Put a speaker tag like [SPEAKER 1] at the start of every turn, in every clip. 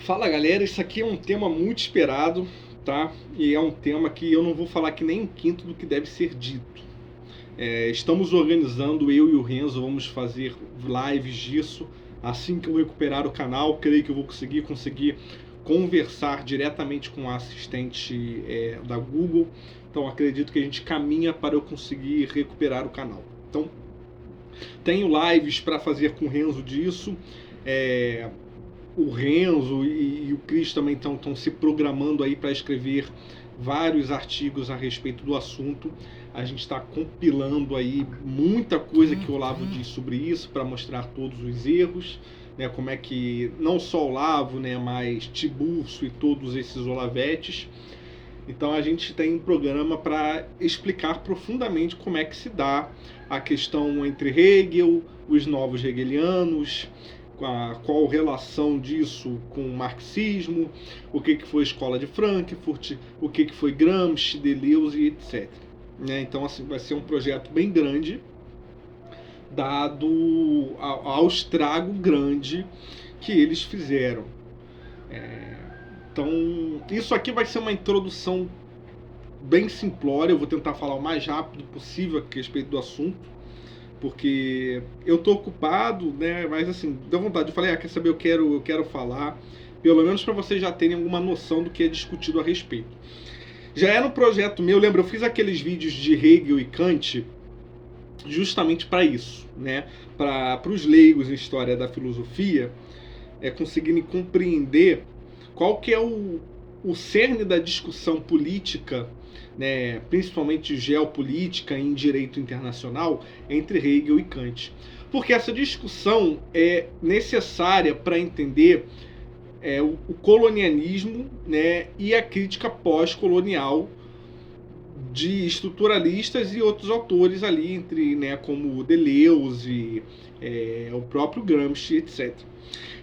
[SPEAKER 1] Fala galera, isso aqui é um tema muito esperado, tá? E é um tema que eu não vou falar que nem um quinto do que deve ser dito. Estamos organizando, eu e o Renzo vamos fazer lives disso. Assim que eu recuperar o canal, creio que eu vou conseguir conversar diretamente com a assistente da Google. Então acredito que a gente caminha para eu conseguir recuperar o canal. Então tenho lives para fazer com o Renzo disso. O Renzo e o Cris também estão se programando aí para escrever vários artigos a respeito do assunto. A gente está compilando aí muita coisa que o Olavo diz sobre isso para mostrar todos os erros, né, como é que não só o Olavo, né, mas Tiburcio e todos esses olavetes. Então a gente tem um programa para explicar profundamente como é que se dá a questão entre Hegel, os novos hegelianos, qual relação disso com o marxismo, o que foi a escola de Frankfurt, o que foi Gramsci, Deleuze e etc. Então assim, vai ser um projeto bem grande, dado ao estrago grande que eles fizeram. Então isso aqui vai ser uma introdução bem simplória, eu vou tentar falar o mais rápido possível a respeito do assunto, porque eu tô ocupado, né? Mas assim, deu vontade. Eu falei, quer saber, eu quero falar, pelo menos para vocês já terem alguma noção do que é discutido a respeito. Já era um projeto meu, lembra, eu fiz aqueles vídeos de Hegel e Kant justamente para isso, né? Para os leigos em história da filosofia conseguirem compreender qual que é o cerne da discussão política, né, principalmente geopolítica e em direito internacional, entre Hegel e Kant. Porque essa discussão é necessária para entender o colonialismo, né, e a crítica pós-colonial de estruturalistas e outros autores ali, entre, né, como Deleuze, o próprio Gramsci, etc.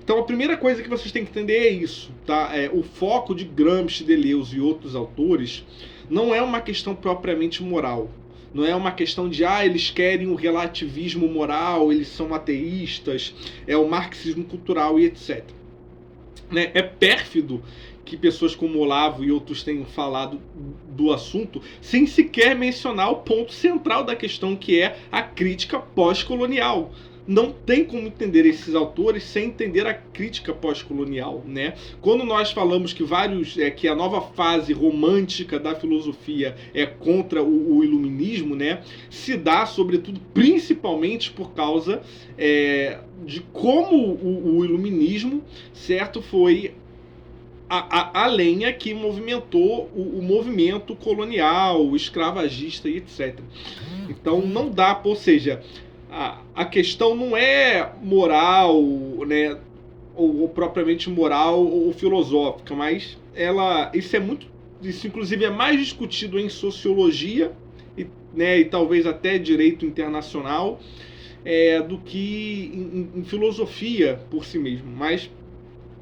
[SPEAKER 1] Então a primeira coisa que vocês têm que entender é isso, tá? O foco de Gramsci, Deleuze e outros autores não é uma questão propriamente moral. Não é uma questão de, eles querem o relativismo moral, eles são ateístas, é o marxismo cultural e etc. Né? É pérfido que pessoas como Olavo e outros tenham falado do assunto sem sequer mencionar o ponto central da questão, que é a crítica pós-colonial. Não tem como entender esses autores sem entender a crítica pós-colonial, né? Quando nós falamos que a nova fase romântica da filosofia é contra o iluminismo, né, se dá sobretudo, principalmente por causa de como o iluminismo, certo, foi a lenha que movimentou o movimento colonial, escravagista e etc. Então não dá, ou seja, a questão não é moral, né, ou propriamente moral ou filosófica, mas isso inclusive é mais discutido em sociologia e talvez até direito internacional do que em filosofia por si mesmo. Mas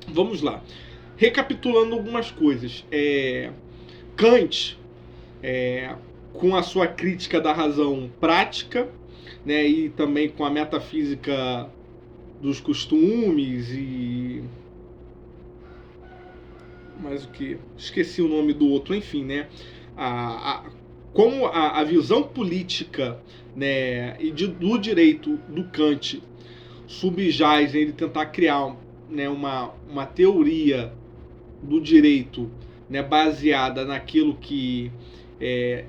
[SPEAKER 1] vamos lá. Recapitulando algumas coisas. Kant, com a sua crítica da razão prática, né, e também com a metafísica dos costumes e mais o que? Esqueci o nome do outro, enfim, né? Como a visão política, né, e do direito do Kant subjaz em ele tentar criar, né, uma teoria do direito, né, baseada naquilo que é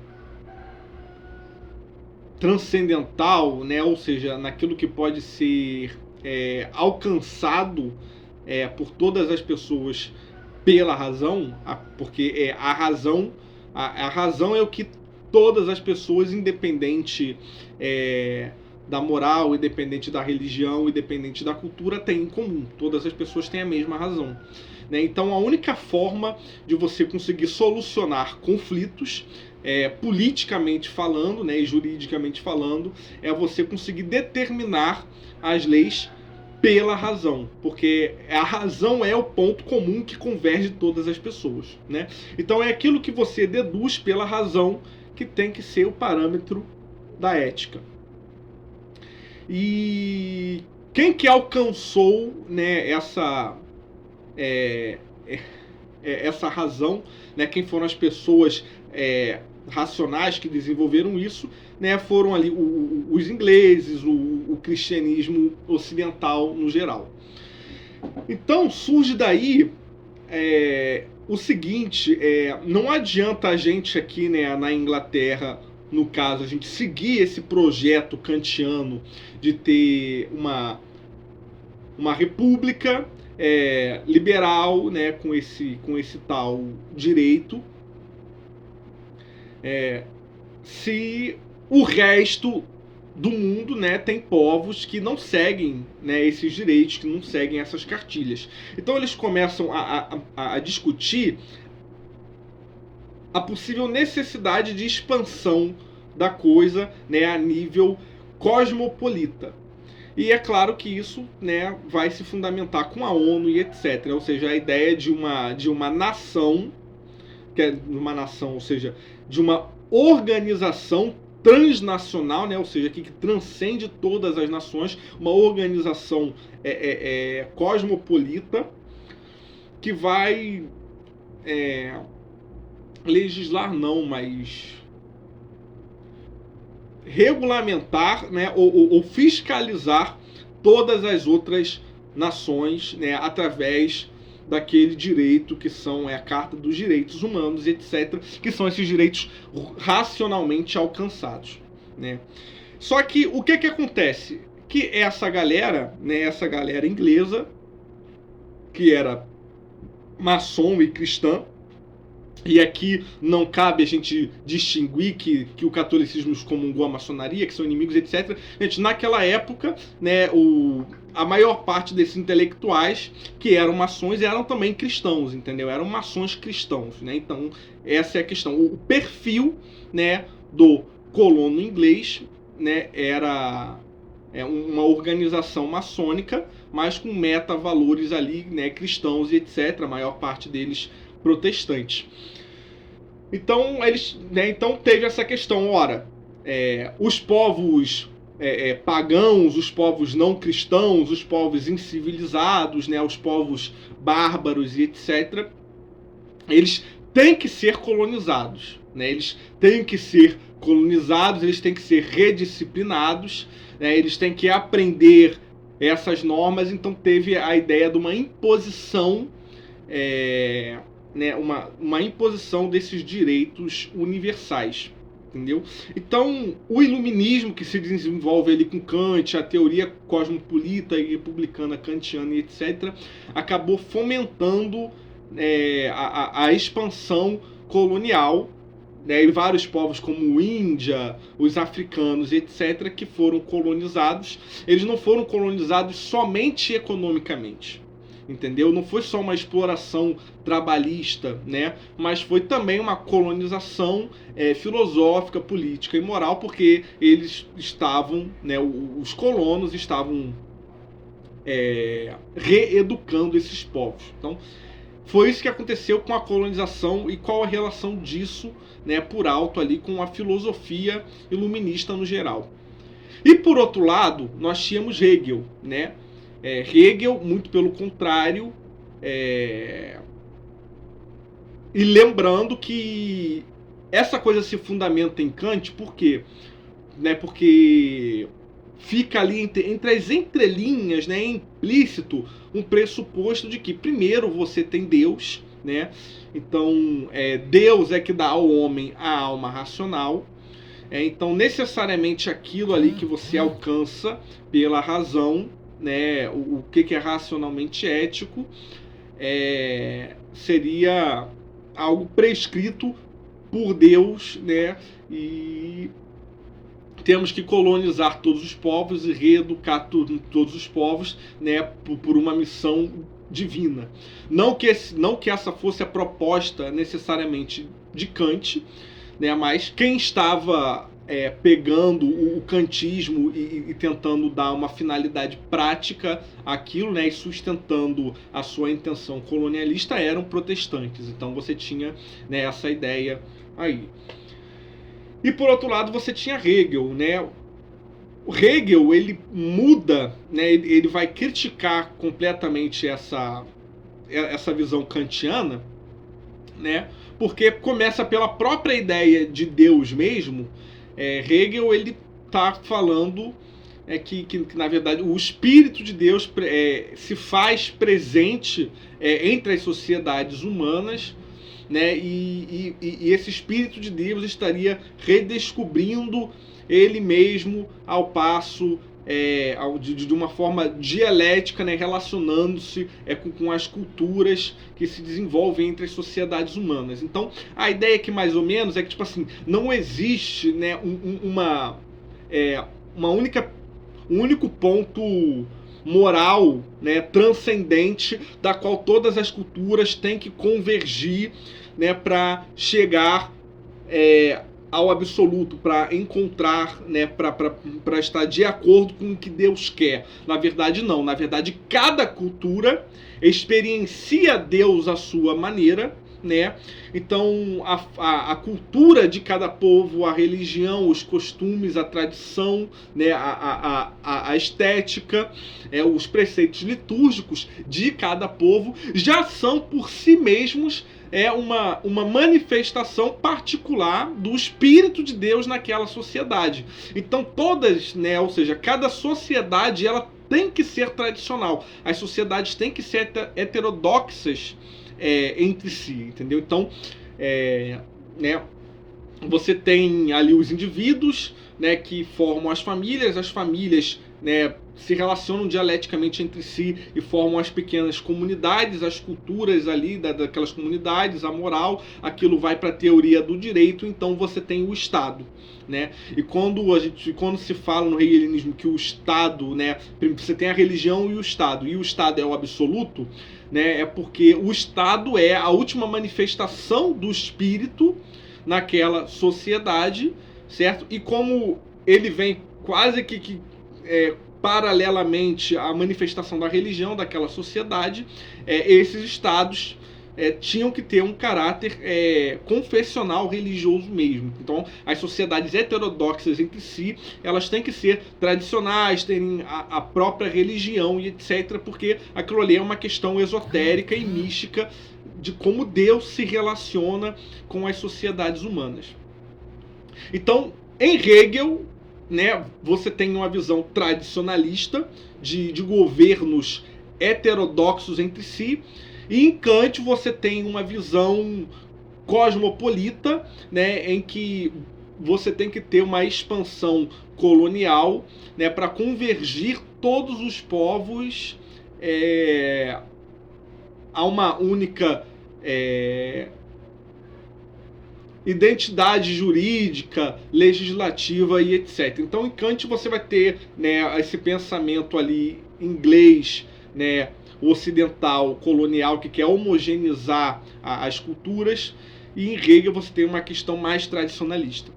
[SPEAKER 1] transcendental, né, ou seja, naquilo que pode ser alcançado por todas as pessoas pela razão, porque a razão é o que todas as pessoas, independente da moral, independente da religião, independente da cultura, têm em comum. Todas as pessoas têm a mesma razão. Né? Então a única forma de você conseguir solucionar conflitos, politicamente falando, né, e juridicamente falando, é você conseguir determinar as leis pela razão, porque a razão é o ponto comum que converge todas as pessoas, né? Então é aquilo que você deduz pela razão que tem que ser o parâmetro da ética. E quem que alcançou, né, essa essa razão, né? Quem foram as pessoas racionais que desenvolveram isso, né? Foram ali os ingleses, o cristianismo ocidental no geral. Então surge daí o seguinte: não adianta a gente aqui, né, na Inglaterra, no caso, a gente seguir esse projeto kantiano de ter uma república liberal, né, com esse tal direito, se o resto do mundo, né, tem povos que não seguem, né, esses direitos, que não seguem essas cartilhas. Então eles começam a discutir a possível necessidade de expansão da coisa, né, a nível cosmopolita. E é claro que isso, né, vai se fundamentar com a ONU e etc. Ou seja, a ideia de uma nação, ou seja, de uma organização transnacional, né, ou seja, que transcende todas as nações, uma organização cosmopolita que vai legislar não, mas regulamentar, né, ou fiscalizar todas as outras nações, né, através daquele direito que são a Carta dos Direitos Humanos, etc., que são esses direitos racionalmente alcançados, né? Só que o que acontece? Que essa galera, né, essa galera inglesa, que era maçom e cristã, e aqui não cabe a gente distinguir que o catolicismo excomungou a maçonaria, que são inimigos, etc. Gente, naquela época, né, a maior parte desses intelectuais que eram maçons eram também cristãos, entendeu? Eram maçons cristãos, né? Então, essa é a questão. O perfil, né, do colono inglês, né, era uma organização maçônica, mas com meta-valores ali, né, cristãos e etc. A maior parte deles protestantes. Então, então teve essa questão, ora, os povos pagãos, os povos não cristãos, os povos incivilizados, né, os povos bárbaros e etc., eles têm que ser colonizados, né, eles têm que ser colonizados, eles têm que ser redisciplinados, né, eles têm que aprender essas normas. Então teve a ideia de uma imposição, né, uma imposição desses direitos universais, entendeu? Então, o iluminismo que se desenvolve ali com Kant, a teoria cosmopolita e republicana kantiana e etc., acabou fomentando a expansão colonial, né, e vários povos como Índia, os africanos, etc., que foram colonizados. Eles não foram colonizados somente economicamente, entendeu? Não foi só uma exploração trabalhista, né? Mas foi também uma colonização filosófica, política e moral, porque eles estavam, né, os colonos estavam reeducando esses povos. Então, foi isso que aconteceu com a colonização e qual a relação disso, né, por alto ali com a filosofia iluminista no geral. E por outro lado, nós tínhamos Hegel, né? Hegel, muito pelo contrário, e lembrando que essa coisa se fundamenta em Kant, por quê? Né, porque fica ali entre as entrelinhas, né, implícito um pressuposto de que primeiro você tem Deus, né? Então Deus é que dá ao homem a alma racional. Então necessariamente aquilo ali que você alcança pela razão, né, o que é racionalmente ético, seria algo prescrito por Deus, né? E temos que colonizar todos os povos e reeducar todos os povos, né, por uma missão divina. Não que essa fosse a proposta necessariamente de Kant, né, mas quem estava pegando o kantismo e tentando dar uma finalidade prática àquilo, né, e sustentando a sua intenção colonialista, eram protestantes. Então você tinha, né, essa ideia aí. E por outro lado você tinha Hegel, né? O Hegel, ele muda, né, ele vai criticar completamente essa visão kantiana, né? Porque começa pela própria ideia de Deus mesmo. Hegel ele está falando que na verdade o Espírito de Deus se faz presente entre as sociedades humanas, né? E esse Espírito de Deus estaria redescobrindo ele mesmo ao passo de uma forma dialética, né, relacionando-se com as culturas que se desenvolvem entre as sociedades humanas. Então, a ideia aqui, mais ou menos, é que tipo assim, não existe, né, um único ponto moral, né, transcendente, da qual todas as culturas têm que convergir, né, para chegar ao absoluto, para encontrar, né, para estar de acordo com o que Deus quer. Na verdade, não. Na verdade, cada cultura experiencia Deus à sua maneira, né? Então, a cultura de cada povo, a religião, os costumes, a tradição, né, a estética, os preceitos litúrgicos de cada povo já são por si mesmos uma manifestação particular do Espírito de Deus naquela sociedade. Então todas, né, ou seja, cada sociedade ela tem que ser tradicional. As sociedades têm que ser heterodoxas entre si, entendeu? Então, né, você tem ali os indivíduos, né, que formam as famílias, né, se relacionam dialeticamente entre si e formam as pequenas comunidades, as culturas ali daquelas comunidades, a moral, aquilo vai para a teoria do direito, então você tem o Estado, né? E quando se fala no hegelianismo que o Estado, né, você tem a religião e o Estado é o absoluto, né, é porque o Estado é a última manifestação do espírito naquela sociedade, certo? E como ele vem quase que paralelamente à manifestação da religião daquela sociedade, esses estados tinham que ter um caráter confessional religioso mesmo. Então, as sociedades heterodoxas entre si, elas têm que ser tradicionais, terem a própria religião e etc., porque aquilo ali é uma questão esotérica e mística de como Deus se relaciona com as sociedades humanas. Então, em Hegel, né, você tem uma visão tradicionalista de governos heterodoxos entre si, e em Kant você tem uma visão cosmopolita, né, em que você tem que ter uma expansão colonial, né, para convergir todos os povos a uma única identidade jurídica, legislativa e etc. Então, em Kant você vai ter, né, esse pensamento ali inglês, né, ocidental, colonial, que quer homogeneizar as culturas, e em Hegel você tem uma questão mais tradicionalista.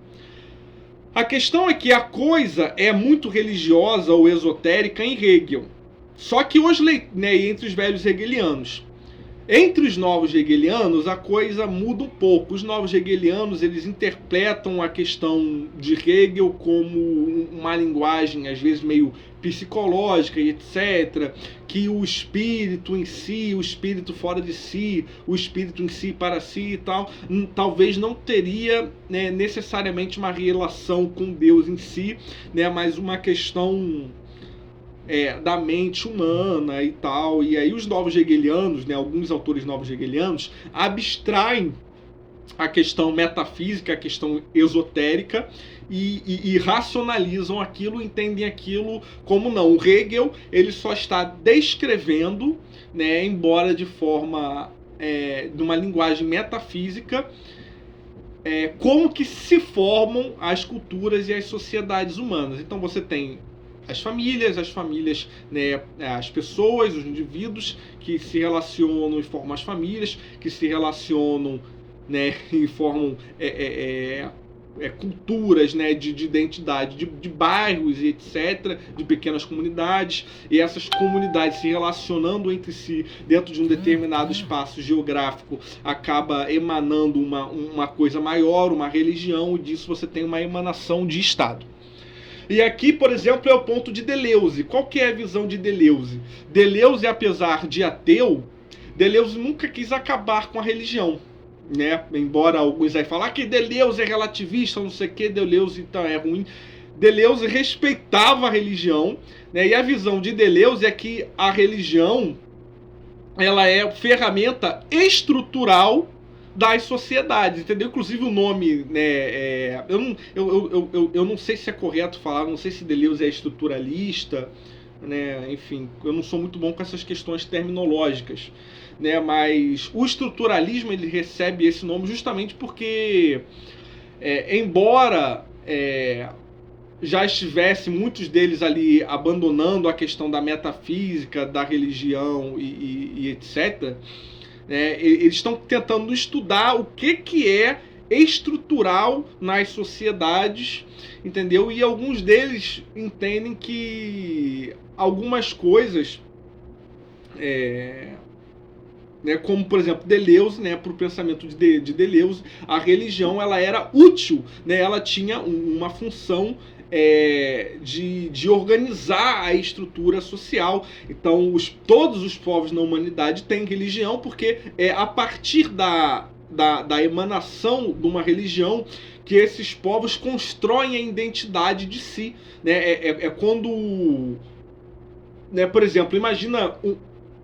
[SPEAKER 1] A questão é que a coisa é muito religiosa ou esotérica em Hegel. Só que hoje, né, entre os velhos hegelianos. Entre os novos hegelianos, a coisa muda um pouco. Os novos hegelianos, eles interpretam a questão de Hegel como uma linguagem, às vezes, meio psicológica e etc., que o espírito em si, o espírito fora de si, o espírito em si para si e tal, talvez não teria, né, necessariamente uma relação com Deus em si, né, mas uma questão da mente humana e tal. E aí os novos hegelianos, né, alguns autores novos hegelianos, abstraem a questão metafísica, a questão esotérica, e racionalizam aquilo, entendem aquilo como não. O Hegel, ele só está descrevendo, né, embora de forma de uma linguagem metafísica, como que se formam as culturas e as sociedades humanas. Então você tem as famílias, né, as pessoas, os indivíduos que se relacionam e formam as famílias, que se relacionam, né, e formam culturas, né, de identidade, de bairros e etc., de pequenas comunidades, e essas comunidades se relacionando entre si dentro de um determinado espaço geográfico acaba emanando uma coisa maior, uma religião, e disso você tem uma emanação de Estado. E aqui, por exemplo, é o ponto de Deleuze. Qual que é a visão de Deleuze? Deleuze, apesar de ateu, Deleuze nunca quis acabar com a religião, né? Embora alguns aí falem que Deleuze é relativista, não sei o que, Deleuze então é ruim. Deleuze respeitava a religião, né? E a visão de Deleuze é que a religião ela é ferramenta estrutural das sociedades, entendeu? Inclusive o nome, né, eu não sei se é correto falar, não sei se Deleuze é estruturalista, né, enfim, eu não sou muito bom com essas questões terminológicas, né, mas o estruturalismo ele recebe esse nome justamente porque, embora já estivesse muitos deles ali abandonando a questão da metafísica, da religião e etc., eles estão tentando estudar o que é estrutural nas sociedades, entendeu? E alguns deles entendem que algumas coisas, como por exemplo Deleuze, né, para o pensamento de Deleuze, a religião ela era útil, né, ela tinha uma função de organizar a estrutura social. Então todos os povos na humanidade têm religião, porque é a partir da emanação de uma religião que esses povos constroem a identidade de si, né? Quando, né, por exemplo, imagina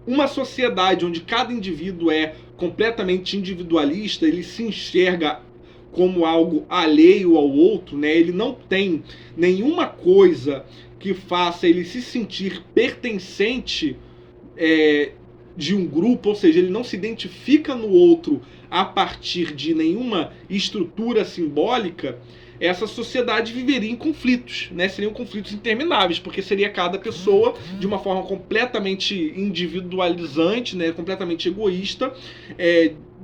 [SPEAKER 1] uma sociedade onde cada indivíduo é completamente individualista, ele se enxerga como algo alheio ao outro, né? Ele não tem nenhuma coisa que faça ele se sentir pertencente de um grupo, ou seja, ele não se identifica no outro a partir de nenhuma estrutura simbólica. Essa sociedade viveria em conflitos, né? Seriam conflitos intermináveis, porque seria cada pessoa de uma forma completamente individualizante, né? Completamente egoísta,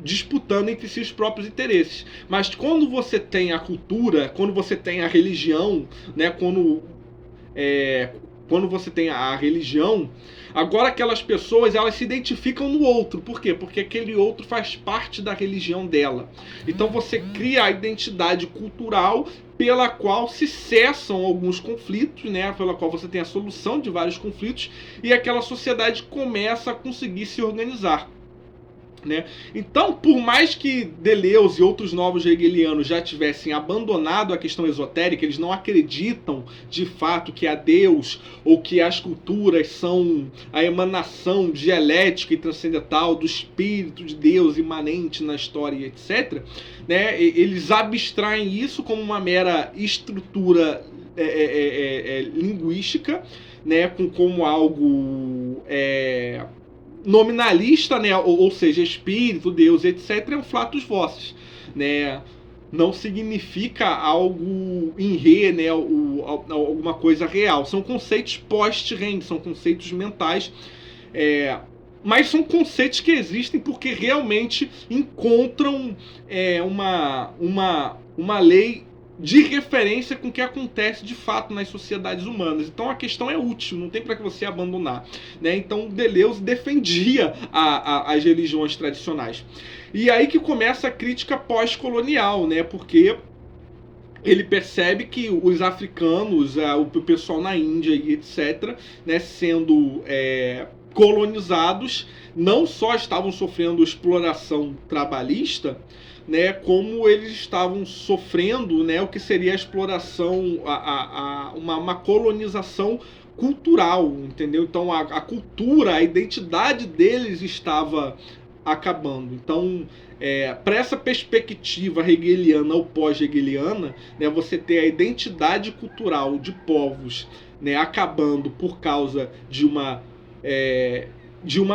[SPEAKER 1] disputando entre si os próprios interesses. Mas quando você tem a cultura, quando você tem a religião, né? Quando você tem a religião, agora aquelas pessoas elas se identificam no outro. Por quê? Porque aquele outro faz parte da religião dela. Então você cria a identidade cultural pela qual se cessam alguns conflitos, né? Pela qual você tem a solução de vários conflitos e aquela sociedade começa a conseguir se organizar. Né? Então, por mais que Deleuze e outros novos hegelianos já tivessem abandonado a questão esotérica, eles não acreditam de fato que há Deus ou que as culturas são a emanação dialética e transcendental do Espírito de Deus imanente na história, etc., né? Eles abstraem isso como uma mera estrutura linguística, né? Como algo nominalista, né? Ou seja, espírito, Deus, etc., é um flatus vossos, né? Não significa algo em re, né? Alguma coisa real. São conceitos post-rend, são conceitos mentais, mas são conceitos que existem porque realmente encontram uma lei de referência com o que acontece de fato nas sociedades humanas. Então a questão é útil, não tem para que você abandonar, né? Então Deleuze defendia as religiões tradicionais. E aí que começa a crítica pós-colonial, né? Porque ele percebe que os africanos, o pessoal na Índia e etc., né, sendo colonizados, não só estavam sofrendo exploração trabalhista, né, como eles estavam sofrendo, né, o que seria a exploração, uma colonização cultural, entendeu? Então a cultura, a identidade deles estava acabando. Então, para essa perspectiva hegeliana ou pós-hegeliana, né, você ter a identidade cultural de povos, né, acabando por causa de uma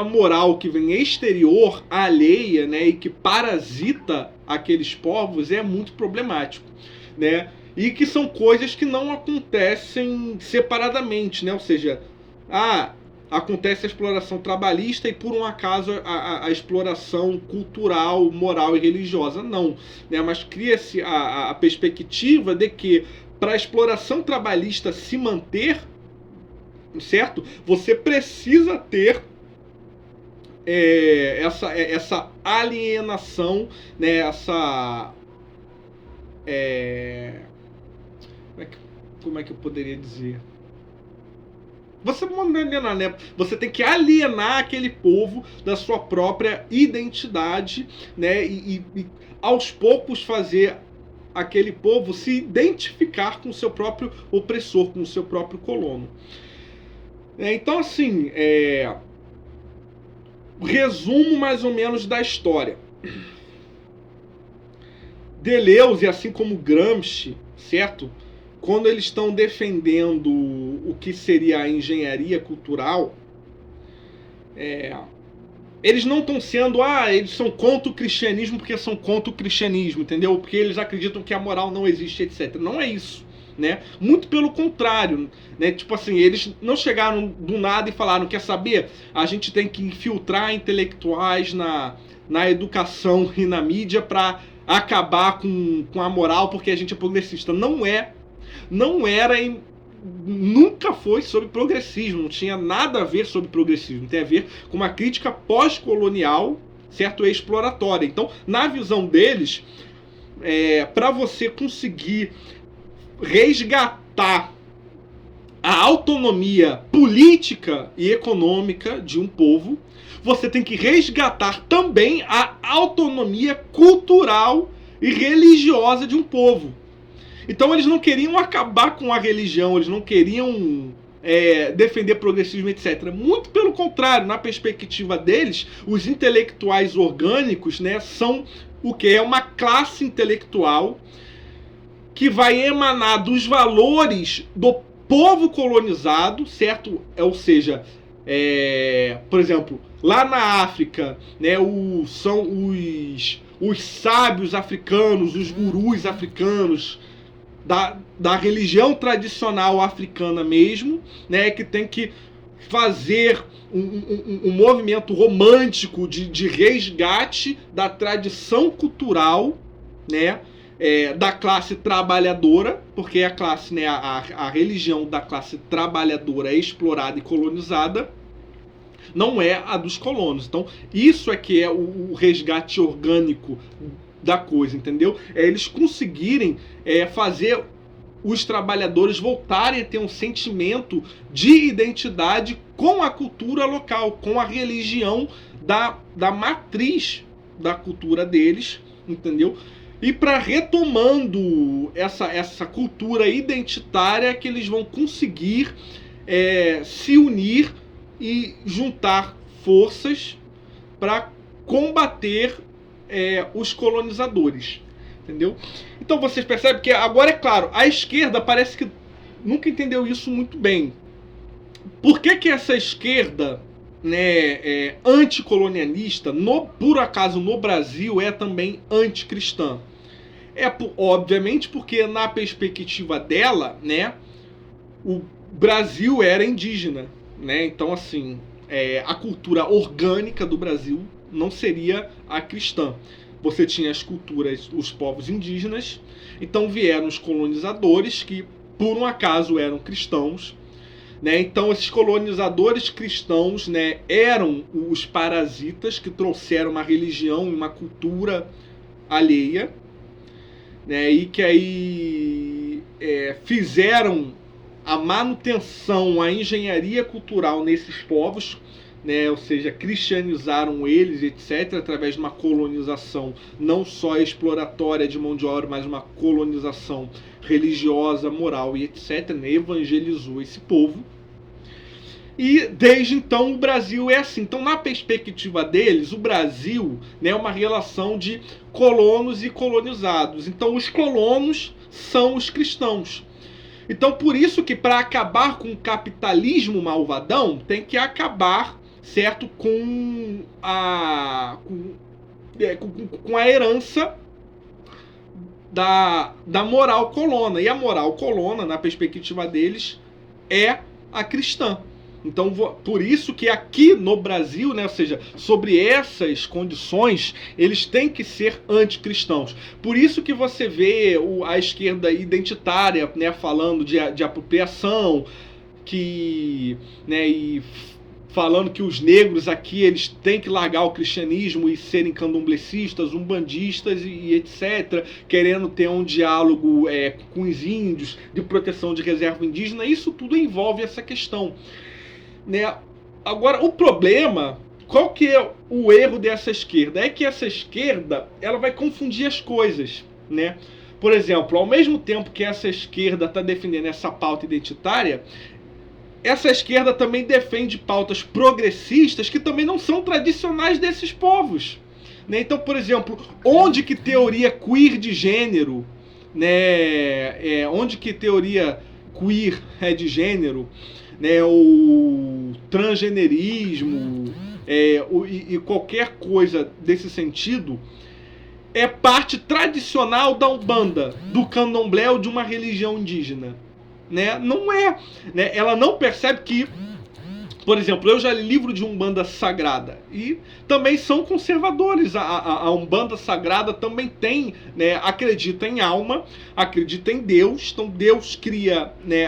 [SPEAKER 1] moral que vem exterior, alheia, né, e que parasita aqueles povos, é muito problemático, né? E que são coisas que não acontecem separadamente, né? Ou seja, acontece a exploração trabalhista e por um acaso a exploração cultural, moral e religiosa. Não, né? Mas cria-se a perspectiva de que para a exploração trabalhista se manter, certo? Você precisa ter essa alienação, né? Como é que eu poderia dizer? Você não alienar, né? Você tem que alienar aquele povo da sua própria identidade, né? E aos poucos fazer aquele povo se identificar com o seu próprio opressor, com o seu próprio colono. Então, assim, resumo mais ou menos da história. Deleuze, assim como Gramsci, certo? Quando eles estão defendendo o que seria a engenharia cultural, eles não estão sendo, eles são contra o cristianismo porque são contra o cristianismo, entendeu? Porque eles acreditam que a moral não existe, etc. Não é isso, né? Muito pelo contrário, né? Tipo assim, eles não chegaram do nada e falaram, quer saber? A gente tem que infiltrar intelectuais na educação e na mídia para acabar com a moral porque a gente é progressista. Não era nunca foi sobre progressismo, não tinha nada a ver sobre progressismo, tem a ver com uma crítica pós-colonial, certo, e exploratória. Então, na visão deles, para você conseguir resgatar a autonomia política e econômica de um povo, você tem que resgatar também a autonomia cultural e religiosa de um povo. Então eles não queriam acabar com a religião, eles não queriam defender progressismo, etc. Muito pelo contrário, na perspectiva deles, os intelectuais orgânicos, né, são o que? É uma classe intelectual que vai emanar dos valores do povo colonizado, certo? Ou seja, por exemplo, lá na África, né, são os sábios africanos, os gurus africanos, da religião tradicional africana mesmo, né, que tem que fazer um movimento romântico de resgate da tradição cultural, né, da classe trabalhadora, porque a classe, né, a religião da classe trabalhadora é explorada e colonizada, não é a dos colonos. Então, isso é que é o resgate orgânico da coisa, entendeu? Eles conseguirem fazer os trabalhadores voltarem a ter um sentimento de identidade com a cultura local, com a religião da matriz da cultura deles, entendeu? E para retomando essa cultura identitária que eles vão conseguir se unir e juntar forças para combater os colonizadores, entendeu? Então vocês percebem que agora, é claro, a esquerda parece que nunca entendeu isso muito bem. Por que essa esquerda, né, anticolonialista, por acaso no Brasil, é também anticristã? Obviamente porque na perspectiva dela, né, o Brasil era indígena, né? Então assim, a cultura orgânica do Brasil não seria a cristã. Você tinha as culturas, os povos indígenas, então vieram os colonizadores que por um acaso eram cristãos, né? Então esses colonizadores cristãos, né, eram os parasitas que trouxeram uma religião e uma cultura alheia, né, e que aí fizeram a manutenção, a engenharia cultural nesses povos, né, ou seja, cristianizaram eles, etc., através de uma colonização não só exploratória de mão de obra, mas uma colonização religiosa, moral e etc., né, evangelizou esse povo. E desde então o Brasil é assim. Então, na perspectiva deles, o Brasil, né, é uma relação de colonos e colonizados. Então, os colonos são os cristãos. Então, por isso que para acabar com o capitalismo malvadão, tem que acabar, certo, com a herança da moral colona. E a moral colona, na perspectiva deles, é a cristã. Então, por isso que aqui no Brasil, né, ou seja, sobre essas condições, eles têm que ser anticristãos. Por isso que você vê a esquerda identitária, né, falando de apropriação, né, e falando que os negros aqui eles têm que largar o cristianismo e serem candomblecistas, umbandistas e etc., querendo ter um diálogo com os índios, de proteção de reserva indígena. Isso tudo envolve essa questão. né? Agora, o problema, qual que é o erro dessa esquerda? É que essa esquerda, ela vai confundir as coisas, né? Por exemplo, ao mesmo tempo que essa esquerda está defendendo essa pauta identitária, essa esquerda também defende pautas progressistas que também não são tradicionais desses povos, né? Então, por exemplo, onde que teoria queer de gênero, né? Onde que teoria queer é de gênero, né? O transgenerismo e qualquer coisa desse sentido é parte tradicional da Umbanda, do Candomblé ou de uma religião indígena, né? Não é, né? Ela não percebe que, por exemplo, eu já li livro de Umbanda Sagrada e também são conservadores. A Umbanda Sagrada também tem, né, acredita em alma, acredita em Deus. Então Deus cria, né,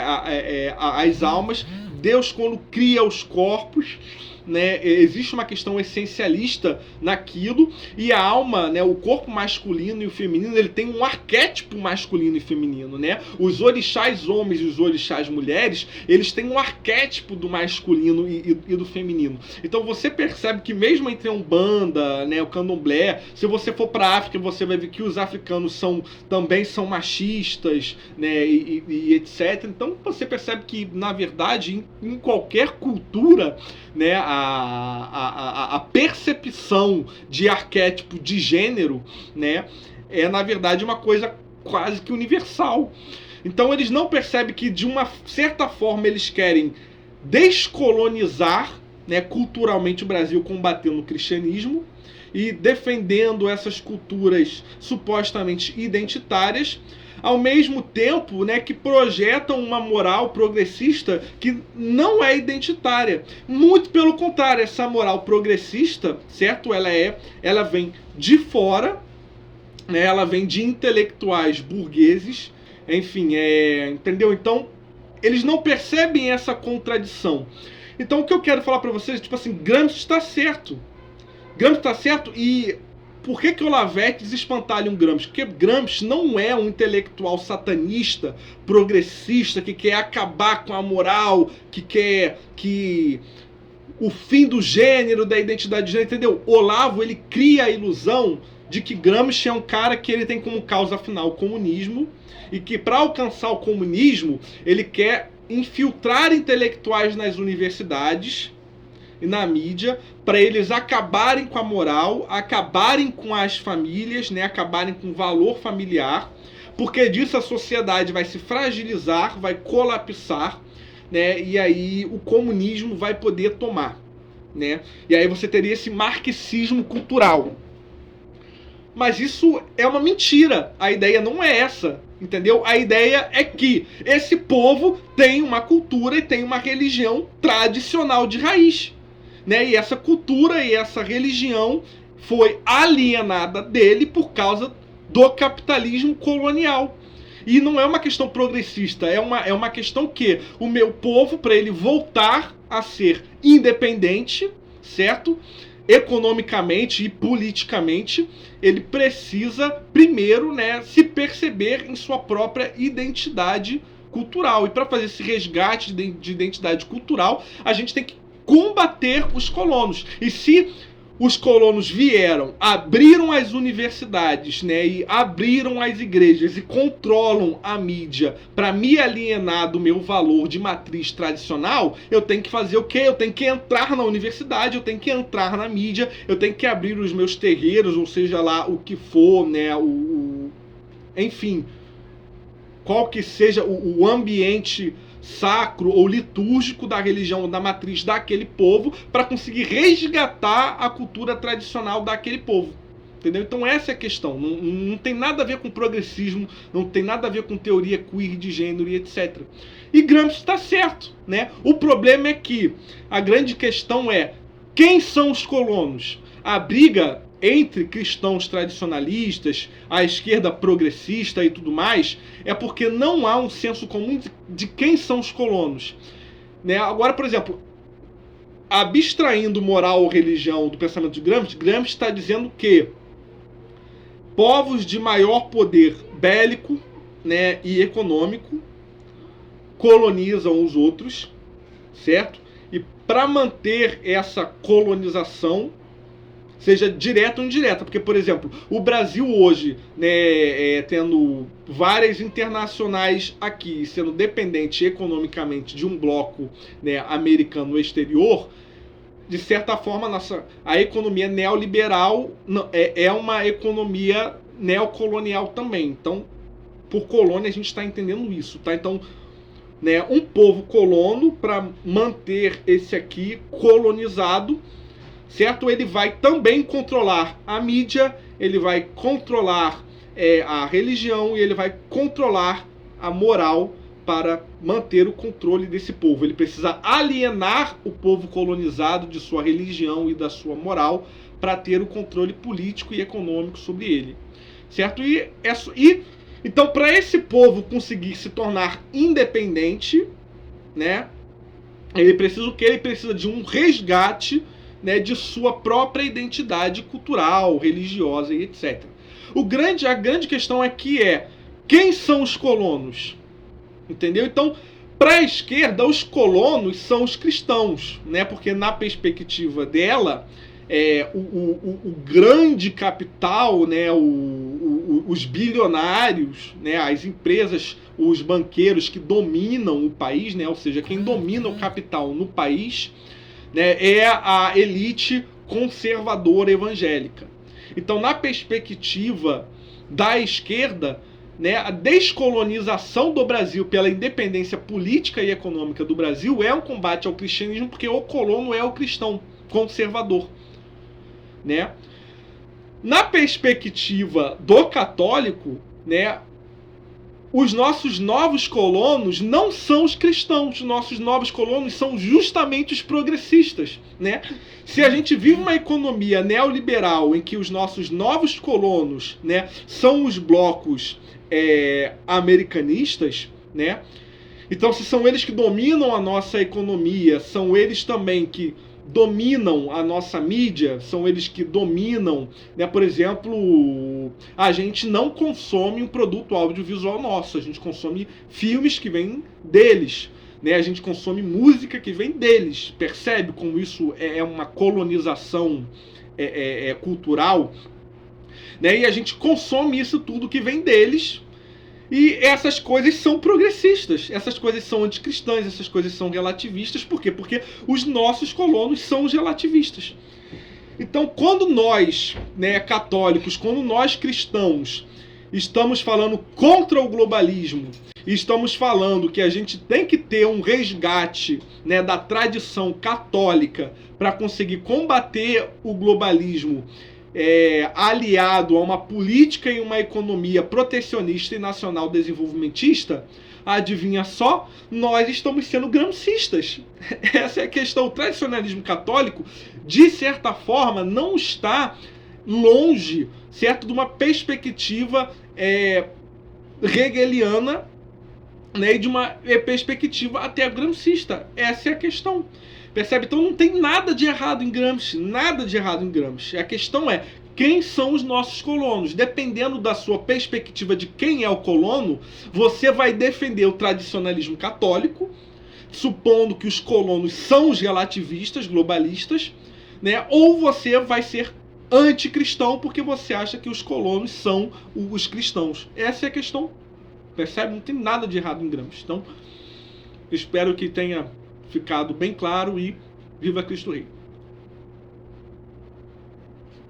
[SPEAKER 1] as almas. Deus, quando cria os corpos, né, existe uma questão essencialista naquilo, e a alma, né, o corpo masculino e o feminino, ele tem um arquétipo masculino e feminino, né? Os orixás homens e os orixás mulheres, eles têm um arquétipo do masculino e do feminino. Então você percebe que mesmo entre a Umbanda, né, o Candomblé, se você for para a África, você vai ver que os africanos também são machistas, né, e etc. Então você percebe que, na verdade, em qualquer cultura, né, a percepção de arquétipo de gênero, né, é, na verdade, uma coisa quase que universal. Então eles não percebem que, de uma certa forma, eles querem descolonizar, né, culturalmente o Brasil, combatendo o cristianismo e defendendo essas culturas supostamente identitárias, ao mesmo tempo, né, que projetam uma moral progressista que não é identitária. Muito pelo contrário, essa moral progressista, certo? Ela vem de fora, né, ela vem de intelectuais burgueses, enfim, entendeu? Então, eles não percebem essa contradição. Então, o que eu quero falar para vocês, tipo assim, Gramsci está certo. Gramsci está certo. E por que o Lavetes espantalha um Gramsci? Porque Gramsci não é um intelectual satanista, progressista, que quer acabar com a moral, que quer que o fim do gênero, da identidade de gênero, entendeu? Olavo, ele cria a ilusão de que Gramsci é um cara que ele tem como causa final o comunismo, e que para alcançar o comunismo, ele quer infiltrar intelectuais nas universidades e na mídia, para eles acabarem com a moral, acabarem com as famílias, né, acabarem com o valor familiar, porque disso a sociedade vai se fragilizar, vai colapsar, né, e aí o comunismo vai poder tomar, né? E aí você teria esse marxismo cultural. Mas isso é uma mentira. A ideia não é essa, entendeu? A ideia é que esse povo tem uma cultura e tem uma religião tradicional de raiz, né? E essa cultura e essa religião foi alienada dele por causa do capitalismo colonial. E não é uma questão progressista, é uma questão que o meu povo, para ele voltar a ser independente, certo? Economicamente e politicamente, ele precisa primeiro, né, se perceber em sua própria identidade cultural. E para fazer esse resgate de identidade cultural, a gente tem que combater os colonos. E se os colonos vieram, abriram as universidades, né, e abriram as igrejas e controlam a mídia para me alienar do meu valor de matriz tradicional, eu tenho que fazer o quê? Eu tenho que entrar na universidade, eu tenho que entrar na mídia, eu tenho que abrir os meus terreiros, ou seja lá o que for, né, enfim, qual que seja o ambiente sacro ou litúrgico da religião, da matriz daquele povo, para conseguir resgatar a cultura tradicional daquele povo. Entendeu? Então essa é a questão. Não tem nada a ver com progressismo, não tem nada a ver com teoria queer de gênero e etc. E Gramsci está certo, né? O problema é que a grande questão é: quem são os colonos? A briga entre cristãos tradicionalistas, a esquerda progressista e tudo mais, é porque não há um senso comum de quem são os colonos, né? Agora, por exemplo, abstraindo moral ou religião do pensamento de Gramsci, Gramsci está dizendo que povos de maior poder bélico, né, e econômico colonizam os outros, certo? E para manter essa colonização, seja direta ou indireta. Porque, por exemplo, o Brasil hoje, né, tendo várias internacionais aqui, sendo dependente economicamente de um bloco, né, americano exterior, de certa forma, a economia neoliberal é uma economia neocolonial também. Então, por colônia, a gente está entendendo isso, tá? Então, né, um povo colono, para manter esse aqui colonizado, certo? Ele vai também controlar a mídia, ele vai controlar a religião e ele vai controlar a moral para manter o controle desse povo. Ele precisa alienar o povo colonizado de sua religião e da sua moral para ter o controle político e econômico sobre ele, certo? Então, para esse povo conseguir se tornar independente, né, ele precisa o quê? Ele precisa de um resgate, né, de sua própria identidade cultural, religiosa e etc. A grande questão aqui quem são os colonos? Entendeu? Então, para a esquerda, os colonos são os cristãos, né? Porque na perspectiva dela, o grande capital, né, os bilionários, né, as empresas, os banqueiros que dominam o país, né, ou seja, quem domina o capital no país, né, é a elite conservadora evangélica. Então, na perspectiva da esquerda, né, a descolonização do Brasil pela independência política e econômica do Brasil é um combate ao cristianismo, porque o colono é o cristão conservador, né? Na perspectiva do católico, né, os nossos novos colonos não são os cristãos, os nossos novos colonos são justamente os progressistas, né? Se a gente vive uma economia neoliberal em que os nossos novos colonos, né, são os blocos americanistas, né? Então, se são eles que dominam a nossa economia, são eles também que dominam a nossa mídia, são eles que dominam, né? Por exemplo, a gente não consome um produto audiovisual nosso, a gente consome filmes que vêm deles, né? A gente consome música que vem deles. Percebe como isso é uma colonização cultural, né? E a gente consome isso tudo que vem deles. E essas coisas são progressistas, essas coisas são anticristãs, essas coisas são relativistas. Por quê? Porque os nossos colonos são os relativistas. Então, quando nós, né, católicos, quando nós cristãos estamos falando contra o globalismo e estamos falando que a gente tem que ter um resgate, né, da tradição católica para conseguir combater o globalismo, aliado a uma política e uma economia protecionista e nacional desenvolvimentista, adivinha só, nós estamos sendo gramscistas. Essa é a questão. O tradicionalismo católico, de certa forma, não está longe, certo, de uma perspectiva hegeliana, né, e de uma perspectiva até gramscista. Essa é a questão. Percebe? Então não tem nada de errado em Gramsci, nada de errado em Gramsci. A questão é, quem são os nossos colonos? Dependendo da sua perspectiva de quem é o colono, você vai defender o tradicionalismo católico, supondo que os colonos são os relativistas, globalistas, né? Ou você vai ser anticristão porque você acha que os colonos são os cristãos. Essa é a questão. Percebe? Não tem nada de errado em Gramsci. Então, espero que tenha ficado bem claro e viva Cristo Rei.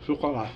[SPEAKER 2] Chocolate.